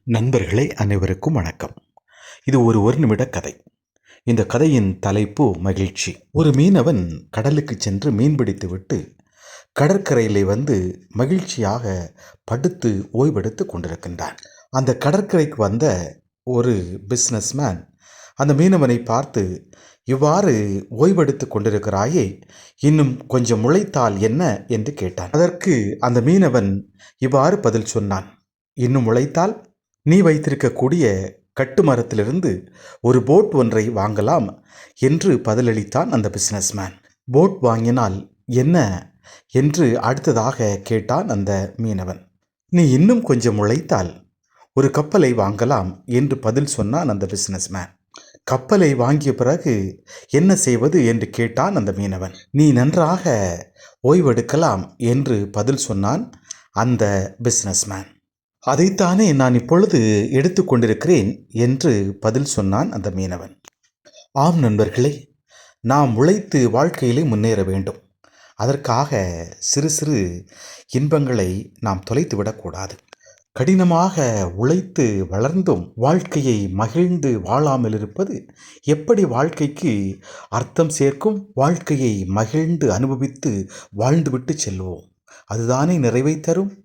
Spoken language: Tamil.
நண்பர்களே, அனைவருக்கும் வணக்கம். இது ஒரு நிமிட கதை. இந்த கதையின் தலைப்பு மகிழ்ச்சி. ஒரு மீனவன் கடலுக்கு சென்று மீன்பிடித்துவிட்டு கடற்கரையிலே வந்து மகிழ்ச்சியாக படுத்து ஓய்வெடுத்து கொண்டிருக்கின்றான். அந்த கடற்கரைக்கு வந்த ஒரு பிஸ்னஸ்மேன் அந்த மீனவனை பார்த்து, இவ்வாறு ஓய்வெடுத்து கொண்டிருக்கிறாயே, இன்னும் கொஞ்சம் முளைத்தால் என்ன என்று கேட்டான். அதற்கு அந்த மீனவன் இவ்வாறு பதில் சொன்னான். இன்னும் முளைத்தால் நீ வைத்திருக்கக்கூடிய கட்டுமரத்திலிருந்து ஒரு போட் ஒன்றை வாங்கலாம் என்று பதிலளித்தான் அந்த பிஸ்னஸ்மேன். போட் வாங்கினால் என்ன என்று அடுத்ததாக கேட்டான் அந்த மீனவன். நீ இன்னும் கொஞ்சம் உழைத்தால் ஒரு கப்பலை வாங்கலாம் என்று பதில் சொன்னான் அந்த பிஸ்னஸ்மேன். கப்பலை வாங்கிய பிறகு என்ன செய்வது என்று கேட்டான் அந்த மீனவன். நீ நன்றாக ஓய்வெடுக்கலாம் என்று பதில் சொன்னான் அந்த பிஸ்னஸ்மேன். அதைத்தானே நான் இப்பொழுது எடுத்துக்கொண்டிருக்கிறேன் என்று பதில் சொன்னான் அந்த மீனவன். ஆம் நண்பர்களே, நாம் உழைத்து வாழ்க்கையிலே முன்னேற வேண்டும். அதற்காக சிறு சிறு இன்பங்களை நாம் தொலைத்துவிடக்கூடாது. கடினமாக உழைத்து வளர்ந்தும் வாழ்க்கையை மகிழ்ந்து வாழாமல் இருப்பது எப்படி வாழ்க்கைக்கு அர்த்தம் சேர்க்கும்? வாழ்க்கையை மகிழ்ந்து அனுபவித்து வாழ்ந்துவிட்டு செல்வோம். அதுதானே நிறைவை தரும்.